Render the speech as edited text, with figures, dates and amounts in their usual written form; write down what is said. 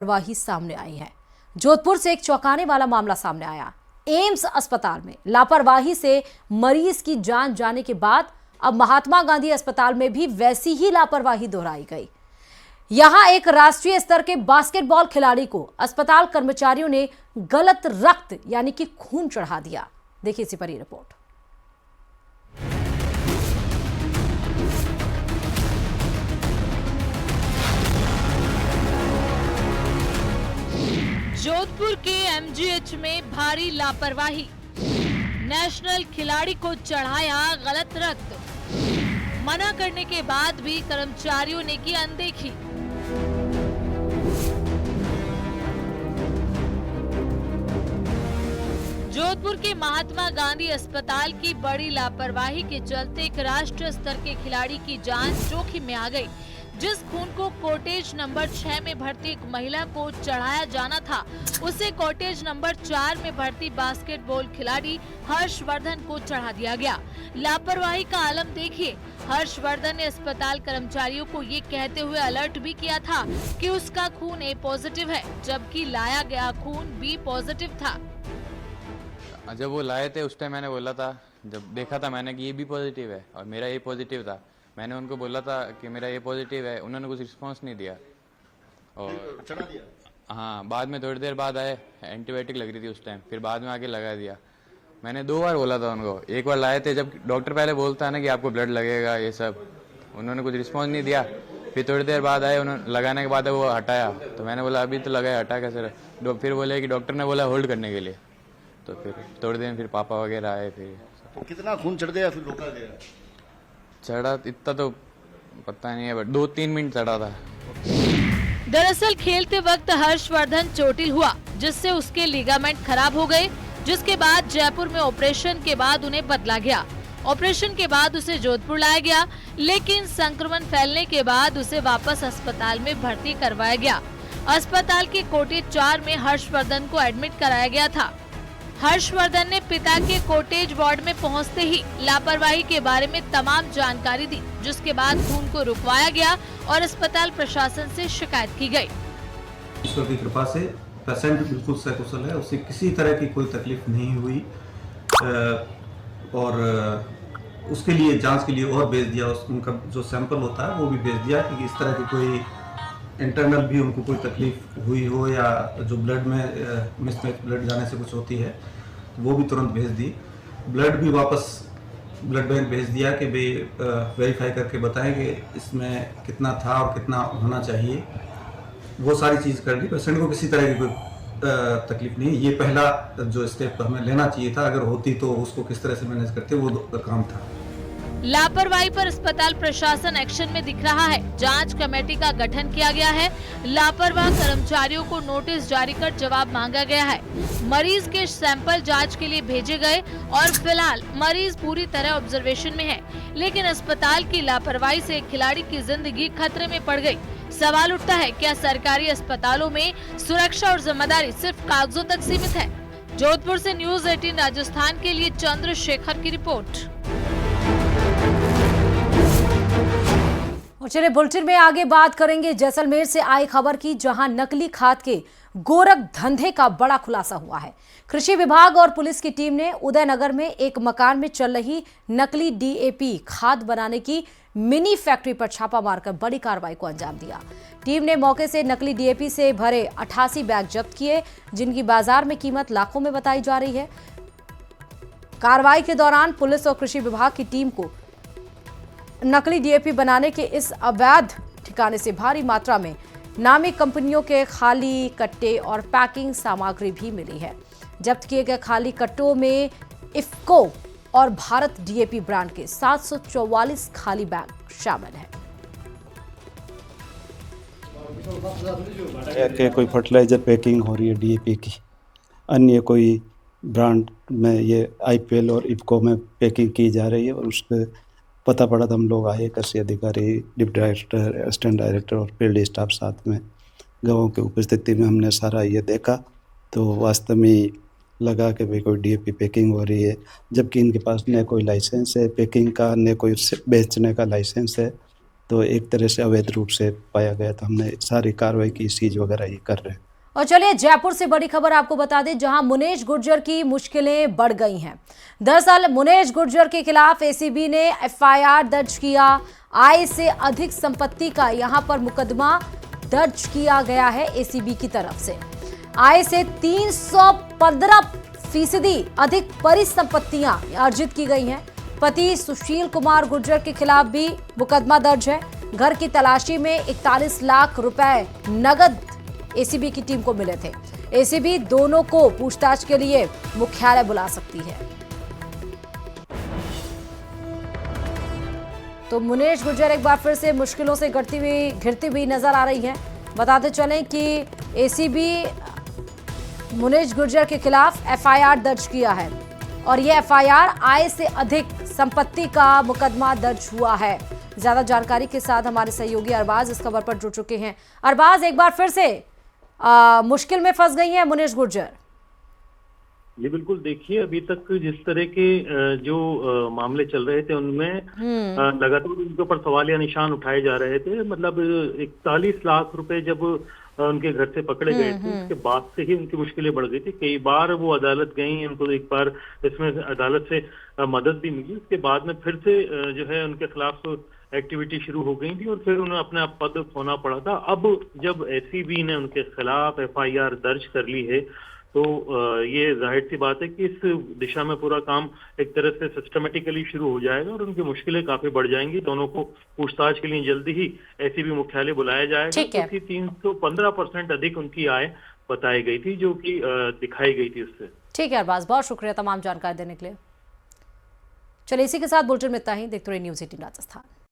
लापरवाही सामने आई है। जोधपुर से एक चौंकाने वाला मामला सामने आया। एम्स अस्पताल में लापरवाही से मरीज की जान जाने के बाद अब महात्मा गांधी अस्पताल में भी वैसी ही लापरवाही दोहराई गई। यहां एक राष्ट्रीय स्तर के बास्केटबॉल खिलाड़ी को अस्पताल कर्मचारियों ने गलत रक्त यानी कि खून चढ़ा दिया। देखिए इसी पर ये रिपोर्ट। जोधपुर के एमजीएच में भारी लापरवाही, नेशनल खिलाड़ी को चढ़ाया गलत रक्त। मना करने के बाद भी कर्मचारियों ने की अनदेखी। जोधपुर के महात्मा गांधी अस्पताल की बड़ी लापरवाही के चलते एक राष्ट्रीय स्तर के खिलाड़ी की जान जोखिम में आ गई। जिस खून को कॉटेज नंबर 6 में भर्ती एक महिला को चढ़ाया जाना था, उसे कॉटेज नंबर 4 में भर्ती बास्केटबॉल खिलाड़ी हर्षवर्धन को चढ़ा दिया गया। लापरवाही का आलम देखिए। हर्षवर्धन ने अस्पताल कर्मचारियों को ये कहते हुए अलर्ट भी किया था कि उसका खून ए पॉजिटिव है, जबकि लाया गया खून बी पॉजिटिव था। जब वो लाए थे उस टाइम मैंने बोला था, जब देखा था मैंने कि ये बी पॉजिटिव है और मेरा ए पॉजिटिव था। मैंने उनको बोला था कि मेरा ए पॉजिटिव है, उन्होंने कुछ रिस्पांस नहीं दिया और चढ़ा दिया। हाँ, बाद में थोड़ी देर बाद आए, एंटीबायोटिक लग रही थी उस टाइम, फिर बाद में आके लगा दिया। मैंने 2 बार बोला था उनको। एक बार लाए थे जब डॉक्टर पहले बोलता है ना कि आपको ब्लड लगेगा ये सब, उन्होंने कुछ रिस्पॉन्स नहीं दिया। फिर थोड़ी देर बाद आए, उन्होंने लगाने के बाद वो हटाया, तो मैंने बोला अभी तो लगाया, हटा कैसे। फिर बोले कि डॉक्टर ने बोला होल्ड करने के लिए। तो फिर थोड़ी देर फिर पापा वगैरह आए। फिर कितना खून चढ़ गया, फिर रोका गया? चढ़ा इतना तो पता नहीं है, बट 2-3 मिनट चढ़ा था। दरअसल खेलते वक्त हर्षवर्धन चोटिल हुआ, जिससे उसके लिगामेंट खराब हो गए, जिसके बाद जयपुर में ऑपरेशन के बाद उन्हें बदला गया। ऑपरेशन के बाद उसे जोधपुर लाया गया, लेकिन संक्रमण फैलने के बाद उसे वापस अस्पताल में भर्ती करवाया गया। अस्पताल के कॉटेज 4 में हर्षवर्धन को एडमिट कराया गया था। हर्षवर्धन ने पिता के कॉटेज वार्ड में पहुंचते ही लापरवाही के बारे में तमाम जानकारी दी, जिसके बाद खून को रुकवाया गया और अस्पताल प्रशासन से शिकायत की गई। ईश्वर की कृपा से पेशेंट बिल्कुल सकुशल है, उसे किसी तरह की कोई तकलीफ नहीं हुई और उसके लिए जांच के लिए और भेज दिया। उनका जो सैंपल होता है वो भी भेज दिया कि इस तरह की कोई इंटरनल भी उनको कोई तकलीफ हुई हो या जो ब्लड में मिसमैच ब्लड जाने से कुछ होती है, वो भी तुरंत भेज दी। ब्लड भी वापस ब्लड बैंक भेज दिया कि भाई वेरीफाई करके बताएं कि इसमें कितना था और कितना होना चाहिए। वो सारी चीज़ कर दी। पेशेंट को किसी तरह की कोई तकलीफ नहीं। ये पहला जो स्टेप हमें लेना चाहिए था, अगर होती तो उसको किस तरह से मैनेज करते, वो काम था। लापरवाही पर अस्पताल प्रशासन एक्शन में दिख रहा है। जांच कमेटी का गठन किया गया है। लापरवाह कर्मचारियों को नोटिस जारी कर जवाब मांगा गया है। मरीज के सैंपल जांच के लिए भेजे गए और फिलहाल मरीज पूरी तरह ऑब्जर्वेशन में है, लेकिन अस्पताल की लापरवाही से खिलाड़ी की जिंदगी खतरे में पड़ गई। सवाल उठता है, क्या सरकारी अस्पतालों में सुरक्षा और जिम्मेदारी सिर्फ कागजों तक सीमित है? जोधपुर से न्यूज़ 18 राजस्थान के लिए चंद्रशेखर की रिपोर्ट। और चलिए बुलेटिन में आगे बात करेंगे जैसलमेर से आई खबर की, जहां नकली खाद के गोरख धंधे का बड़ा खुलासा हुआ है। कृषि विभाग और पुलिस की टीम ने उदयनगर में एक मकान में चल रही नकली डीएपी खाद बनाने की मिनी फैक्ट्री पर छापा मारकर बड़ी कार्रवाई को अंजाम दिया। टीम ने मौके से नकली डीएपी से भरे 88 बैग जब्त किए, जिनकी बाजार में कीमत लाखों में बताई जा रही है। कार्रवाई के दौरान पुलिस और कृषि विभाग की टीम को नकली डीएपी बनाने के इस अवैध ठिकाने से भारी मात्रा में नामी कंपनियों के खाली कट्टे और पैकिंग सामग्री भी मिली है। जब्त किए गए खाली कट्टों में इफ्को और भारत डीएपी ब्रांड के 744 खाली बैग शामिल हैं। कोई फर्टिलाइजर पैकिंग हो रही है डीएपी की, अन्य कोई ब्रांड में ये आईपीएल और इफ्को में पैकिंग की जा रही है और उसके पता पड़ा तो हम लोग आए, कृषि अधिकारी, डिप्टी डायरेक्टर, असिस्टेंट डायरेक्टर और फील्ड स्टाफ साथ में गवाहों की उपस्थिति में हमने सारा ये देखा, तो वास्तव में लगा कि भाई कोई डीएपी पैकिंग हो रही है, जबकि इनके पास न कोई लाइसेंस है पैकिंग का, न कोई बेचने का लाइसेंस है। तो एक तरह से अवैध रूप से पाया गया, तो हमने सारी कार्रवाई की, सीज वगैरह ये कर रहे हैं। और चलिए जयपुर से बड़ी खबर आपको बता दें, जहां मुनेश गुर्जर की मुश्किलें बढ़ गई हैं। दरअसल मुनेश गुर्जर के खिलाफ एसीबी ने एफआईआर दर्ज किया। आय से अधिक संपत्ति का यहां पर मुकदमा दर्ज किया गया है एसीबी की तरफ से। आय से 315% अधिक परिसंपत्तियां अर्जित की गई हैं। पति सुशील कुमार गुर्जर के खिलाफ भी मुकदमा दर्ज है। घर की तलाशी में 41 लाख रुपए नगद एसीबी की टीम को मिले थे। एसीबी दोनों को पूछताछ के लिए मुख्यालय बुला सकती है। तो मुनेश गुर्जर एक बार फिर से मुश्किलों से घिरती हुई नजर आ रही है। बताते चलें कि एसीबी मुनेश गुर्जर के खिलाफ एफआईआर दर्ज किया है और यह एफआईआर आय से अधिक संपत्ति का मुकदमा दर्ज हुआ है। ज्यादा जानकारी के साथ हमारे सहयोगी अरबाज इस खबर पर जुड़ चुके हैं। अरबाज, एक बार फिर से मुश्किल में फंस गई है मुनेश गुर्जर। जी बिल्कुल, देखिए अभी तक जिस तरह के जो मामले चल रहे थे उनमें लगातार उनके ऊपर सवाल या निशान उठाए जा रहे थे। मतलब 41 लाख रुपए जब उनके घर से पकड़े गए थे, उसके बाद से ही उनकी मुश्किलें बढ़ गई थी। कई बार वो अदालत गई, उनको एक बार इसमें अदालत से मदद भी मिली। उसके बाद में फिर से जो है उनके खिलाफ एक्टिविटी शुरू हो गई थी और फिर उन्हें अपना पद खोना पड़ा था। अब जब एसीबी ने उनके खिलाफ एफआईआर दर्ज कर ली है तो ये जाहिर सी बात है कि इस दिशा में पूरा काम एक तरह से सिस्टमेटिकली शुरू हो जाएगा और उनकी मुश्किलें काफी बढ़ जाएंगी। दोनों को पूछताछ के लिए जल्दी ही एसीबी मुख्यालय बुलाया जाएगा, क्योंकि 315% अधिक उनकी आय बताई गई थी, जो कि दिखाई गई थी उससे। ठीक है अरबाज, बहुत शुक्रिया तमाम जानकारी देने के लिए। चलिए इसी के साथ बुलेटिन में इतना ही। देखते रहिए न्यूज़ 18 राजस्थान।